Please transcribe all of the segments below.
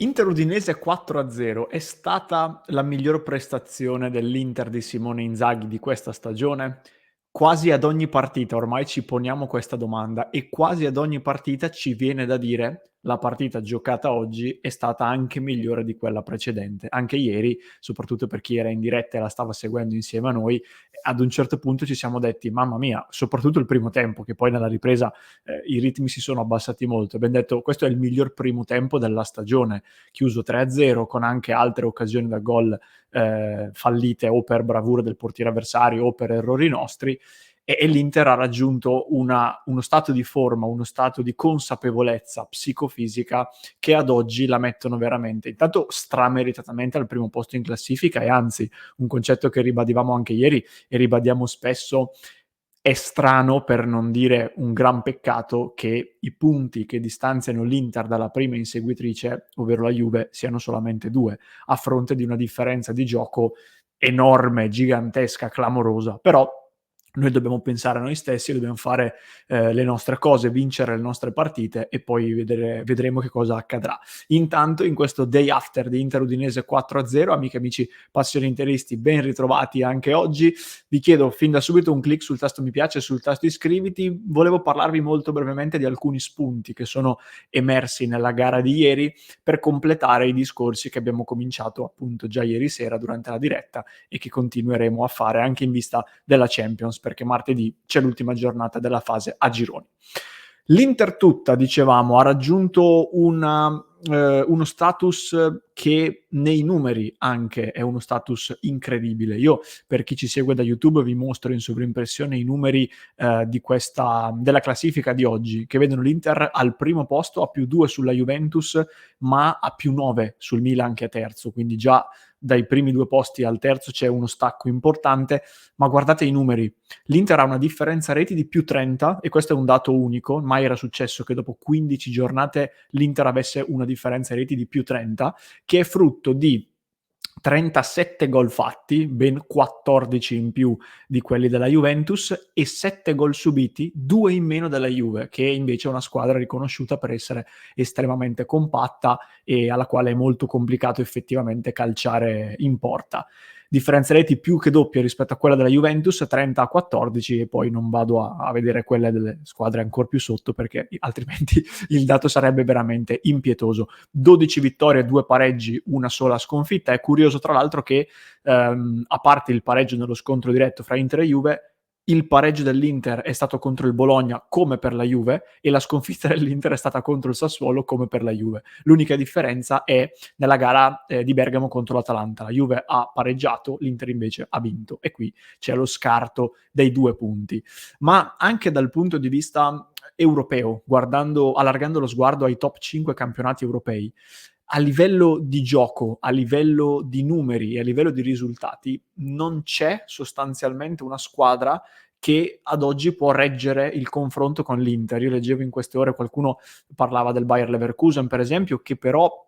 Inter-Udinese 4-0 è stata la miglior prestazione dell'Inter di Simone Inzaghi di questa stagione? Quasi ad ogni partita ormai ci poniamo questa domanda e quasi ad ogni partita ci viene da dire la partita giocata oggi è stata anche migliore di quella precedente. Anche ieri, soprattutto per chi era in diretta e la stava seguendo insieme a noi, ad un certo punto ci siamo detti mamma mia, soprattutto il primo tempo, che poi nella ripresa i ritmi si sono abbassati molto. Abbiamo detto questo è il miglior primo tempo della stagione, chiuso 3-0 con anche altre occasioni da gol fallite o per bravura del portiere avversario o per errori nostri, e l'Inter ha raggiunto uno stato di forma, uno stato di consapevolezza psicofisica che ad oggi la mettono veramente, intanto strameritatamente al primo posto in classifica, e anzi, un concetto che ribadivamo anche ieri e ribadiamo spesso: è strano, per non dire un gran peccato, che i punti che distanziano l'Inter dalla prima inseguitrice, ovvero la Juve, siano solamente 2, a fronte di una differenza di gioco enorme, gigantesca, clamorosa. Però noi dobbiamo pensare a noi stessi, dobbiamo fare le nostre cose, vincere le nostre partite e poi vedremo che cosa accadrà. Intanto, in questo day after di Inter Udinese 4-0, amiche e amici passioni interisti, ben ritrovati anche oggi. Vi chiedo fin da subito un click sul tasto mi piace e sul tasto iscriviti. Volevo parlarvi molto brevemente di alcuni spunti che sono emersi nella gara di ieri per completare i discorsi che abbiamo cominciato appunto già ieri sera durante la diretta e che continueremo a fare anche in vista della Champions, perché martedì c'è l'ultima giornata della fase a gironi. L'Inter tutta, dicevamo, ha raggiunto uno status che nei numeri anche è uno status incredibile. Io, per chi ci segue da YouTube, vi mostro in sovrimpressione i numeri della classifica di oggi, che vedono l'Inter al primo posto a +2 sulla Juventus, ma a +9 sul Milan che è terzo, quindi già dai primi 2 posti al terzo c'è uno stacco importante. Ma guardate i numeri: l'Inter ha una differenza reti di +30, e questo è un dato unico, mai era successo che dopo 15 giornate l'Inter avesse una differenza reti di +30, che è frutto di 37 gol fatti, ben 14 in più di quelli della Juventus, e 7 gol subiti, 2 in meno della Juve, che invece è una squadra riconosciuta per essere estremamente compatta e alla quale è molto complicato effettivamente calciare in porta. Differenza reti più che doppia rispetto a quella della Juventus, 30-14, e poi non vado a vedere quelle delle squadre ancora più sotto, perché altrimenti il dato sarebbe veramente impietoso. 12 vittorie, 2 pareggi, una sola sconfitta. È curioso tra l'altro che a parte il pareggio nello scontro diretto fra Inter e Juve, il pareggio dell'Inter è stato contro il Bologna come per la Juve, e la sconfitta dell'Inter è stata contro il Sassuolo come per la Juve. L'unica differenza è nella gara di Bergamo contro l'Atalanta. La Juve ha pareggiato, l'Inter invece ha vinto, e qui c'è lo scarto dei 2 punti. Ma anche dal punto di vista europeo, allargando lo sguardo ai top 5 campionati europei, a livello di gioco, a livello di numeri e a livello di risultati, non c'è sostanzialmente una squadra che ad oggi può reggere il confronto con l'Inter. Io leggevo in queste ore, qualcuno parlava del Bayer Leverkusen, per esempio, che però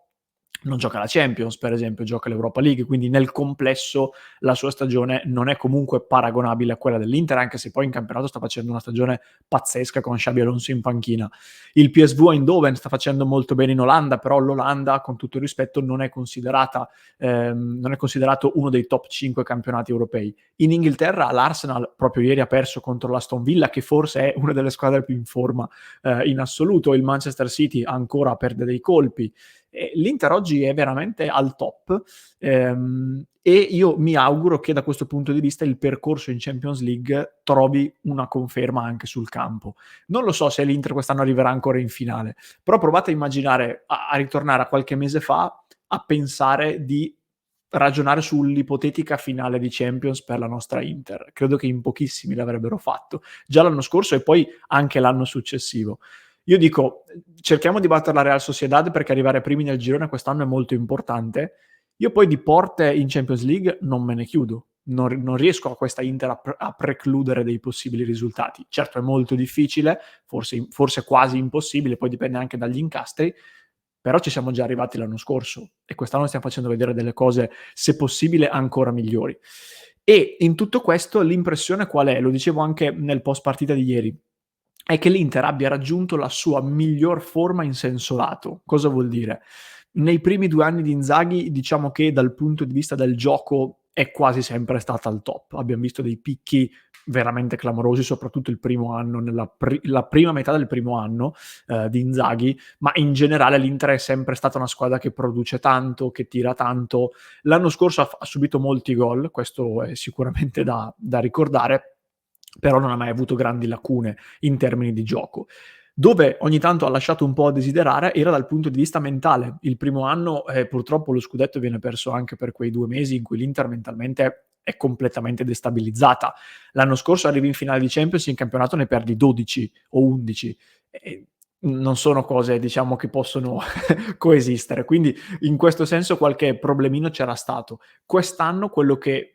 non gioca la Champions, per esempio, gioca l'Europa League, quindi nel complesso la sua stagione non è comunque paragonabile a quella dell'Inter, anche se poi in campionato sta facendo una stagione pazzesca con Xabi Alonso in panchina. Il PSV Eindhoven sta facendo molto bene in Olanda, però l'Olanda, con tutto il rispetto, non è considerato uno dei top 5 campionati europei. In Inghilterra l'Arsenal proprio ieri ha perso contro l'Aston Villa, che forse è una delle squadre più in forma in assoluto. Il Manchester City ancora perde dei colpi. L'Inter oggi è veramente al top, e io mi auguro che da questo punto di vista il percorso in Champions League trovi una conferma anche sul campo. Non lo so se l'Inter quest'anno arriverà ancora in finale, però provate a immaginare, a ritornare a qualche mese fa, a pensare di ragionare sull'ipotetica finale di Champions per la nostra Inter. Credo che in pochissimi l'avrebbero fatto, già l'anno scorso e poi anche l'anno successivo. Io dico, cerchiamo di battere la Real Sociedad, perché arrivare primi nel girone quest'anno è molto importante. Io poi di porte in Champions League non me ne chiudo. Non riesco a questa Inter a precludere dei possibili risultati. Certo è molto difficile, forse quasi impossibile, poi dipende anche dagli incastri, però ci siamo già arrivati l'anno scorso e quest'anno stiamo facendo vedere delle cose, se possibile, ancora migliori. E in tutto questo l'impressione qual è? Lo dicevo anche nel post partita di ieri, è che l'Inter abbia raggiunto la sua miglior forma in senso lato. Cosa vuol dire? Nei primi 2 anni di Inzaghi, diciamo che dal punto di vista del gioco è quasi sempre stata al top. Abbiam visto dei picchi veramente clamorosi, soprattutto il primo anno, la prima metà del primo anno di Inzaghi, ma in generale l'Inter è sempre stata una squadra che produce tanto, che tira tanto. L'anno scorso ha subito molti gol, questo è sicuramente da ricordare, però non ha mai avuto grandi lacune in termini di gioco. Dove ogni tanto ha lasciato un po' a desiderare era dal punto di vista mentale. Il primo anno purtroppo lo scudetto viene perso anche per quei 2 mesi in cui l'Inter mentalmente è completamente destabilizzata. L'anno scorso arrivi in finale di Champions, in campionato ne perdi 12 o 11. Non sono cose, diciamo, che possono coesistere. Quindi in questo senso qualche problemino c'era stato. Quest'anno quello che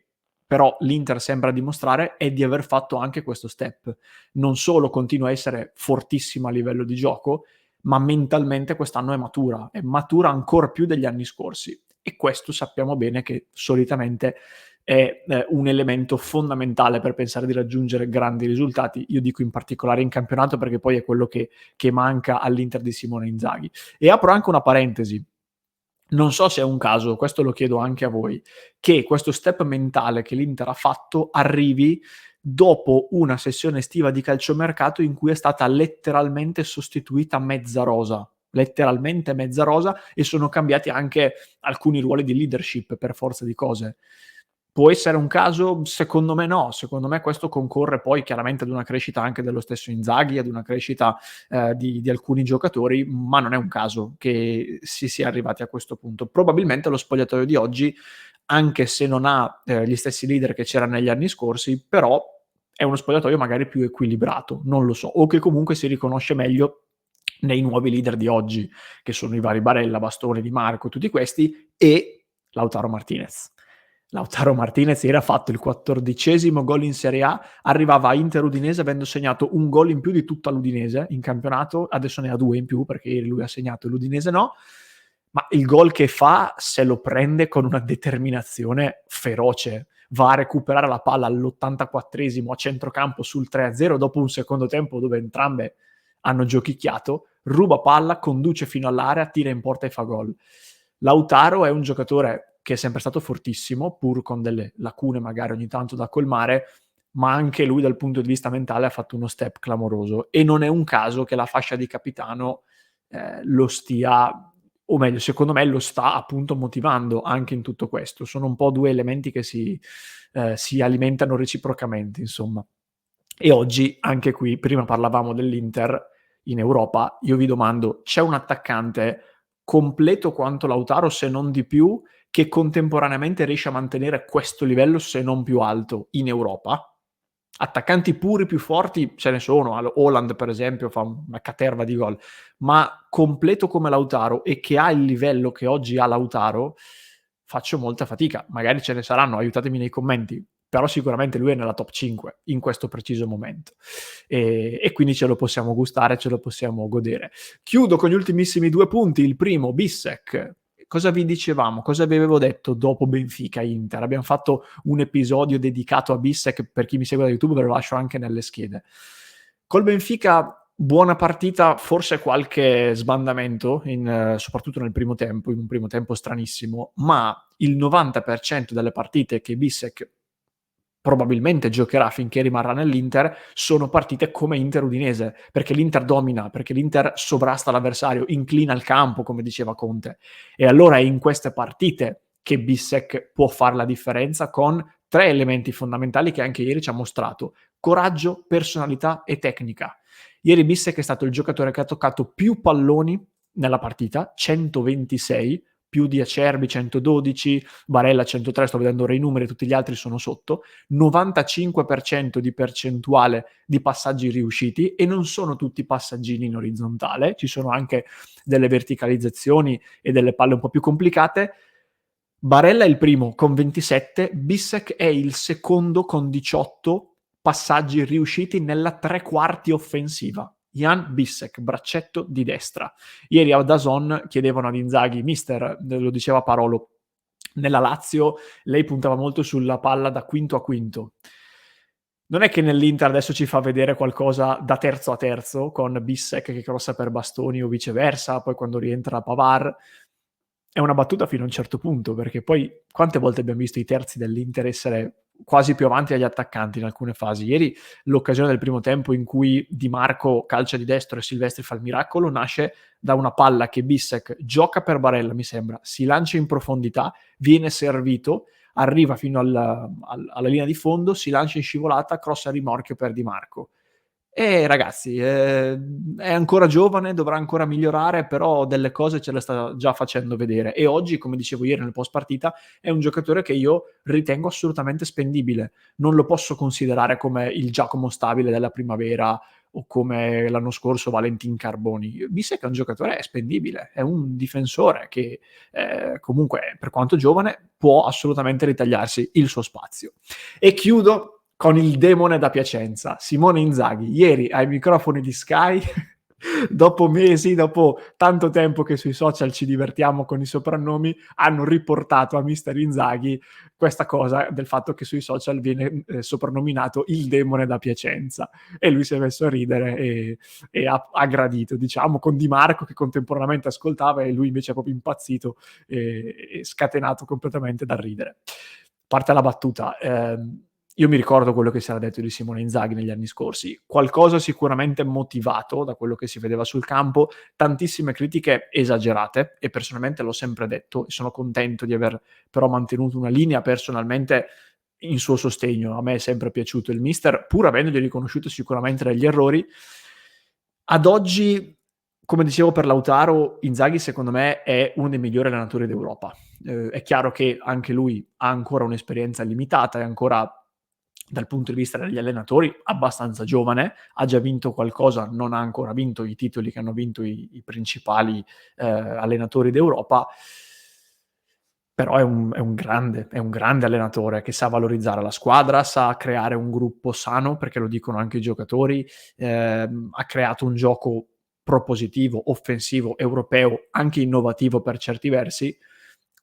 però l'Inter sembra dimostrare è di aver fatto anche questo step. Non solo continua a essere fortissima a livello di gioco, ma mentalmente quest'anno è matura ancora più degli anni scorsi. E questo sappiamo bene che solitamente è un elemento fondamentale per pensare di raggiungere grandi risultati. Io dico in particolare in campionato perché poi è quello che manca all'Inter di Simone Inzaghi. E apro anche una parentesi. Non so se è un caso, questo lo chiedo anche a voi, che questo step mentale che l'Inter ha fatto arrivi dopo una sessione estiva di calciomercato in cui è stata letteralmente sostituita letteralmente mezza rosa, e sono cambiati anche alcuni ruoli di leadership per forza di cose. Può essere un caso? Secondo me no. Secondo me questo concorre poi chiaramente ad una crescita anche dello stesso Inzaghi, ad una crescita di alcuni giocatori, ma non è un caso che si sia arrivati a questo punto. Probabilmente lo spogliatoio di oggi, anche se non ha gli stessi leader che c'erano negli anni scorsi, però è uno spogliatoio magari più equilibrato, non lo so, o che comunque si riconosce meglio nei nuovi leader di oggi, che sono i vari Barella, Bastoni, Di Marco, tutti questi, e Lautaro Martinez. Lautaro Martinez era fatto il 14° gol in Serie A, arrivava a Inter-Udinese avendo segnato un gol in più di tutta l'Udinese in campionato, adesso ne ha 2 in più perché lui ha segnato e l'Udinese no, ma il gol che fa se lo prende con una determinazione feroce. Va a recuperare la palla all'84° a centrocampo sul 3-0 dopo un secondo tempo dove entrambe hanno giochicchiato, ruba palla, conduce fino all'area, tira in porta e fa gol. Lautaro è un giocatore che è sempre stato fortissimo, pur con delle lacune magari ogni tanto da colmare, ma anche lui dal punto di vista mentale ha fatto uno step clamoroso, e non è un caso che la fascia di capitano lo stia, o meglio, secondo me lo sta appunto motivando anche in tutto questo. Sono un po' 2 elementi che si alimentano reciprocamente, insomma. E oggi, anche qui, prima parlavamo dell'Inter in Europa, io vi domando, c'è un attaccante completo quanto Lautaro, se non di più, che contemporaneamente riesce a mantenere questo livello, se non più alto, in Europa? Attaccanti puri più forti ce ne sono, Haaland per esempio fa una caterva di gol, ma completo come Lautaro e che ha il livello che oggi ha Lautaro, faccio molta fatica. Magari ce ne saranno, aiutatemi nei commenti, però sicuramente lui è nella top 5 in questo preciso momento, e quindi ce lo possiamo gustare, ce lo possiamo godere. Chiudo con gli ultimissimi 2 punti. Il primo, Bissek. Cosa vi dicevamo? Cosa vi avevo detto dopo Benfica-Inter? Abbiamo fatto un episodio dedicato a Bissek, per chi mi segue da YouTube ve lo lascio anche nelle schede. Col Benfica buona partita, forse qualche sbandamento, soprattutto nel primo tempo, in un primo tempo stranissimo, ma il 90% delle partite che Bissek probabilmente giocherà finché rimarrà nell'Inter sono partite come Inter-Udinese, perché l'Inter domina, perché l'Inter sovrasta l'avversario, inclina il campo, come diceva Conte. E allora è in queste partite che Bissek può fare la differenza con 3 elementi fondamentali che anche ieri ci ha mostrato: coraggio, personalità e tecnica. Ieri Bissek è stato il giocatore che ha toccato più palloni nella partita, 126, più di Acerbi 112, Barella 103, sto vedendo ora i numeri, tutti gli altri sono sotto, 95% di percentuale di passaggi riusciti, e non sono tutti passaggini in orizzontale, ci sono anche delle verticalizzazioni e delle palle un po' più complicate. Barella è il primo con 27, Bissek è il secondo con 18 passaggi riusciti nella 3/4 offensiva. Jan Bissek, braccetto di destra. Ieri a DAZN chiedevano ad Inzaghi, mister, lo diceva Parolo, nella Lazio lei puntava molto sulla palla da quinto a quinto. Non è che nell'Inter adesso ci fa vedere qualcosa da terzo a terzo, con Bissek che crossa per Bastoni o viceversa, poi quando rientra Pavard. è una battuta fino a un certo punto, perché poi quante volte abbiamo visto i terzi dell'Inter essere quasi più avanti agli attaccanti in alcune fasi. Ieri l'occasione del primo tempo in cui Di Marco calcia di destro e Silvestri fa il miracolo nasce da una palla che Bissek gioca per Barella, mi sembra, si lancia in profondità, viene servito, arriva fino alla linea di fondo, si lancia in scivolata, cross a rimorchio per Di Marco. Ragazzi, è ancora giovane, dovrà ancora migliorare, però delle cose ce le sta già facendo vedere. E oggi, come dicevo ieri nel post partita, è un giocatore che io ritengo assolutamente spendibile. Non lo posso considerare come il Giacomo Stabile della primavera o come l'anno scorso Valentin Carboni. Bissek è un giocatore spendibile, è un difensore che comunque, per quanto giovane, può assolutamente ritagliarsi il suo spazio. E chiudo con il demone da Piacenza, Simone Inzaghi, ieri ai microfoni di Sky, dopo mesi, dopo tanto tempo che sui social ci divertiamo con i soprannomi, hanno riportato a Mister Inzaghi questa cosa del fatto che sui social viene soprannominato il demone da Piacenza, e lui si è messo a ridere e ha gradito, diciamo, con Di Marco che contemporaneamente ascoltava e lui invece è proprio impazzito e scatenato completamente dal ridere. Parte la battuta, io mi ricordo quello che si era detto di Simone Inzaghi negli anni scorsi, qualcosa sicuramente motivato da quello che si vedeva sul campo, tantissime critiche esagerate, e personalmente l'ho sempre detto e sono contento di aver però mantenuto una linea personalmente in suo sostegno. A me è sempre piaciuto il mister, pur avendogli riconosciuto sicuramente degli errori. Ad oggi, come dicevo per Lautaro, Inzaghi secondo me è uno dei migliori allenatori d'Europa. È chiaro che anche lui ha ancora un'esperienza limitata, è ancora dal punto di vista degli allenatori abbastanza giovane, ha già vinto qualcosa, non ha ancora vinto i titoli che hanno vinto i principali allenatori d'Europa, però è un grande allenatore che sa valorizzare la squadra, sa creare un gruppo sano, perché lo dicono anche i giocatori, ha creato un gioco propositivo, offensivo, europeo, anche innovativo per certi versi.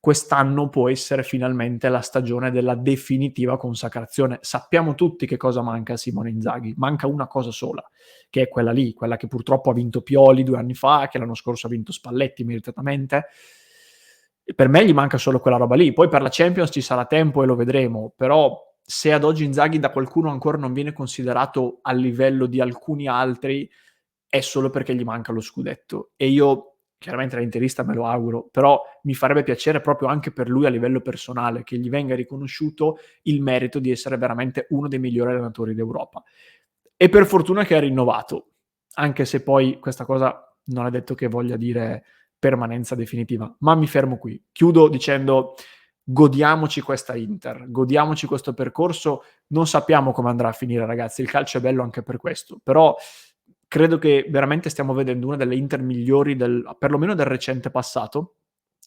Quest'anno può essere finalmente la stagione della definitiva consacrazione. Sappiamo tutti che cosa manca a Simone Inzaghi, manca una cosa sola, che è quella lì, quella che purtroppo ha vinto Pioli 2 anni fa, che l'anno scorso ha vinto Spalletti meritatamente. E per me gli manca solo quella roba lì. Poi per la Champions ci sarà tempo e lo vedremo, però se ad oggi Inzaghi da qualcuno ancora non viene considerato a livello di alcuni altri, è solo perché gli manca lo scudetto. E io, chiaramente da interista me lo auguro, però mi farebbe piacere proprio anche per lui a livello personale che gli venga riconosciuto il merito di essere veramente uno dei migliori allenatori d'Europa. E per fortuna che ha rinnovato, anche se poi questa cosa non è detto che voglia dire permanenza definitiva, ma mi fermo qui. Chiudo dicendo: godiamoci questa Inter, godiamoci questo percorso, non sappiamo come andrà a finire, ragazzi, il calcio è bello anche per questo, però credo che veramente stiamo vedendo una delle Inter migliori perlomeno del recente passato,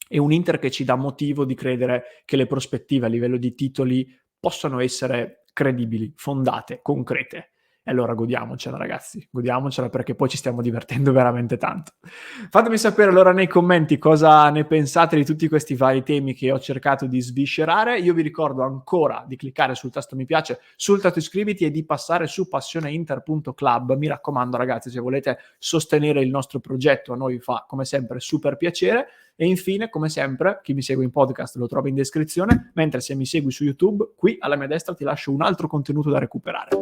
e un Inter che ci dà motivo di credere che le prospettive a livello di titoli possano essere credibili, fondate, concrete. E allora godiamocela, ragazzi, godiamocela, perché poi ci stiamo divertendo veramente tanto. Fatemi sapere allora nei commenti cosa ne pensate di tutti questi vari temi che ho cercato di sviscerare. Io vi ricordo ancora di cliccare sul tasto mi piace, sul tasto iscriviti e di passare su passioneinter.club. Mi raccomando, ragazzi, se volete sostenere il nostro progetto, a noi fa come sempre super piacere. E infine, come sempre, chi mi segue in podcast lo trova in descrizione, mentre se mi segui su YouTube, qui alla mia destra ti lascio un altro contenuto da recuperare.